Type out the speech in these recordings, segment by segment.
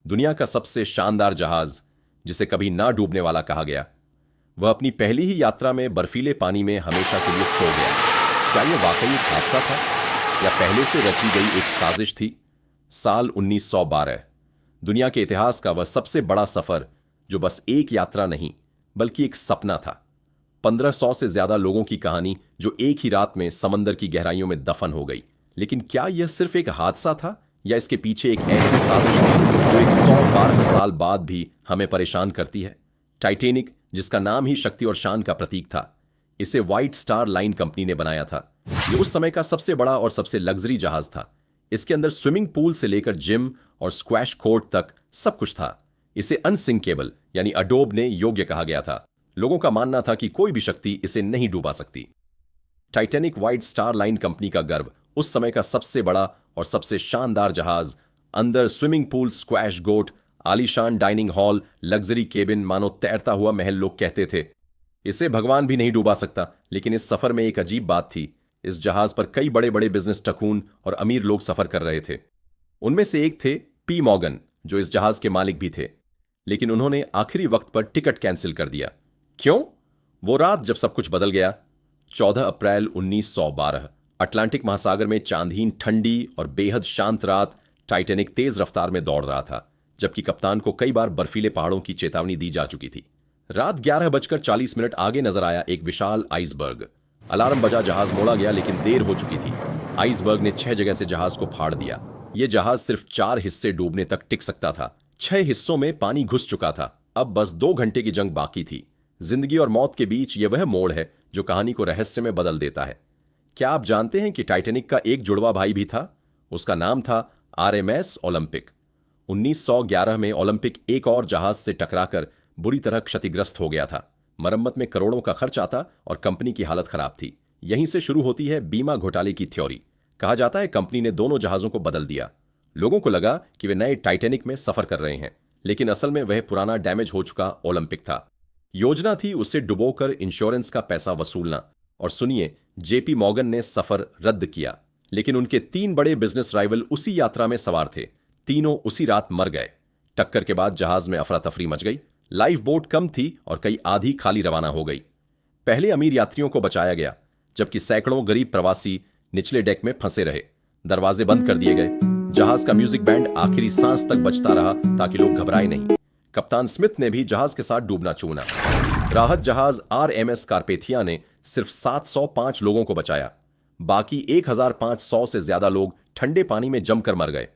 दुनिया का सबसे शानदार जहाज, जिसे कभी ना डूबने वाला कहा गया, वह अपनी पहली ही यात्रा में बर्फीले पानी में हमेशा के लिए सो गया। क्या यह वाकई एक हादसा था या पहले से रची गई एक साजिश थी? साल 1912, दुनिया के इतिहास का वह सबसे बड़ा सफर जो बस एक यात्रा नहीं बल्कि एक सपना था। 1500 से ज्यादा लोगों की कहानी जो एक ही रात में समंदर की गहराइयों में दफन हो गई। लेकिन क्या यह सिर्फ एक हादसा था या इसके पीछे एक ऐसी साजिश थी जो 112 साल बाद भी हमें परेशान करती है? टाइटैनिक, जिसका नाम ही शक्ति और शान का प्रतीक था, इसे व्हाइट स्टार लाइन कंपनी ने बनाया था। यह उस समय का सबसे बड़ा और सबसे लग्जरी जहाज था। इसके अंदर स्विमिंग पूल से लेकर जिम और स्क्वैश कोर्ट तक सब कुछ था। इसे अनसिंकेबल यानी अडोब ने योग्य कहा गया था। लोगों का मानना था कि कोई भी शक्ति इसे नहीं डुबा सकती। Titanic white star line company का गर्व, उस समय का सबसे बड़ा और सबसे शानदार जहाज, अंदर स्विमिंग पूल, स्क्वैश गोट, आलीशान डाइनिंग हॉल, लग्जरी केबिन, मानो तैरता हुआ महल। लोग कहते थे इसे भगवान भी नहीं डुबा सकता। लेकिन इस सफर में एक अजीब बात थी। इस जहाज पर कई बड़े बड़े बिजनेस टकून और अमीर लोग सफर कर रहे थे। उनमें से एक थे पी मॉर्गन, जो इस जहाज के मालिक भी थे। लेकिन उन्होंने आखिरी वक्त पर टिकट कैंसिल कर दिया। क्यों? वो रात जब सब कुछ बदल गया। 14 अप्रैल 1912, अटलांटिक महासागर में चांदहीन, ठंडी और बेहद शांत रात। टाइटैनिक तेज रफ्तार में दौड़ रहा था, जबकि कप्तान को कई बार बर्फीले पहाड़ों की चेतावनी दी जा चुकी थी। रात 11:40 आगे नजर आया एक विशाल आइसबर्ग। अलार्म बजा, जहाज मोड़ा गया, लेकिन देर हो चुकी थी। आइसबर्ग ने 6 जगह से जहाज को फाड़ दिया। यह जहाज सिर्फ 4 हिस्से डूबने तक टिक सकता था। 6 हिस्सों में पानी घुस चुका था। अब बस 2 घंटे की जंग बाकी थी। जिंदगी और मौत के बीच यह वह मोड़ है जो कहानी को रहस्य में बदल देता है। क्या आप जानते हैं कि टाइटैनिक का एक जुड़वा भाई भी था? उसका नाम था आरएमएस ओलंपिक। 1911 में ओलंपिक एक और जहाज से टकराकर बुरी तरह क्षतिग्रस्त हो गया था। मरम्मत में करोड़ों का खर्च आता और कंपनी की हालत खराब थी। यहीं से शुरू होती है बीमा घोटाले की थ्योरी। कहा जाता है कंपनी ने दोनों जहाजों को बदल दिया। लोगों को लगा कि वे नए टाइटैनिक में सफर कर रहे हैं, लेकिन असल में वह पुराना डैमेज हो चुका ओलंपिक था। योजना थी उसे डुबोकर इंश्योरेंस का पैसा वसूलना। और सुनिए, जेपी मॉर्गन ने सफर रद्द किया, लेकिन उनके 3 बड़े बिजनेस राइवल उसी यात्रा में सवार थे। तीनों उसी रात मर गए। टक्कर के बाद जहाज में अफरा तफरी मच गई। लाइफ बोट कम थी और कई आधी खाली रवाना हो गई। पहले अमीर यात्रियों को बचाया गया, जबकि सैकड़ों गरीब प्रवासी निचले डेक में फंसे रहे। दरवाजे बंद कर दिए गए। जहाज का म्यूजिक बैंड आखिरी सांस तक बजता रहा ताकि लोग घबराए नहीं। कप्तान स्मिथ ने भी जहाज के साथ डूबना चूना। राहत जहाज आरएमएस कारपेथिया ने सिर्फ 705 लोगों को बचाया। बाकी 1500 से ज्यादा लोग ठंडे पानी में जमकर मर गए।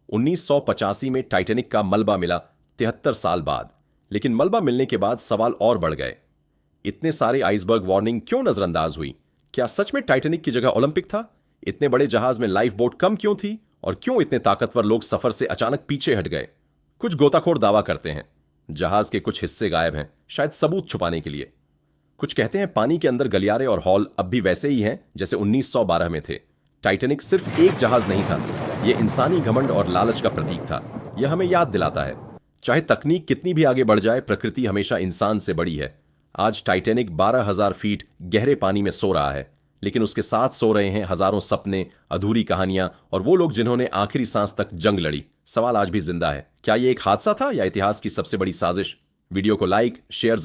1985 में टाइटैनिक का मलबा मिला, 73 साल बाद। लेकिन मलबा मिलने के बाद सवाल और बढ़ गए। इतने सारे आइसबर्ग वार्निंग क्यों नजरअंदाज हुई? क्या सच में टाइटैनिक की जगह ओलंपिक था? इतने बड़े जहाज में लाइफ बोट कम क्यों थी? और क्यों इतने ताकतवर लोग सफर से अचानक पीछे हट गए? कुछ गोताखोर दावा करते हैं जहाज के कुछ हिस्से गायब हैं, शायद सबूत छुपाने के लिए। कुछ कहते हैं पानी के अंदर गलियारे और हॉल अब भी वैसे ही हैं जैसे 1912 में थे। टाइटैनिक सिर्फ एक जहाज नहीं था, यह इंसानी घमंड और लालच का प्रतीक था। यह हमें याद दिलाता है, चाहे तकनीक कितनी भी आगे बढ़ जाए, प्रकृति हमेशा इंसान से बड़ी है। आज टाइटैनिक 12,000 फीट गहरे पानी में सो रहा है, लेकिन उसके साथ सो रहे हैं हजारों सपने, अधूरी कहानियां और वो लोग जिन्होंने आखिरी सांस तक जंग लड़ी। सवाल आज भी जिंदा है, क्या यह एक हादसा था या इतिहास की सबसे बड़ी साजिश? वीडियो को लाइक, शेयर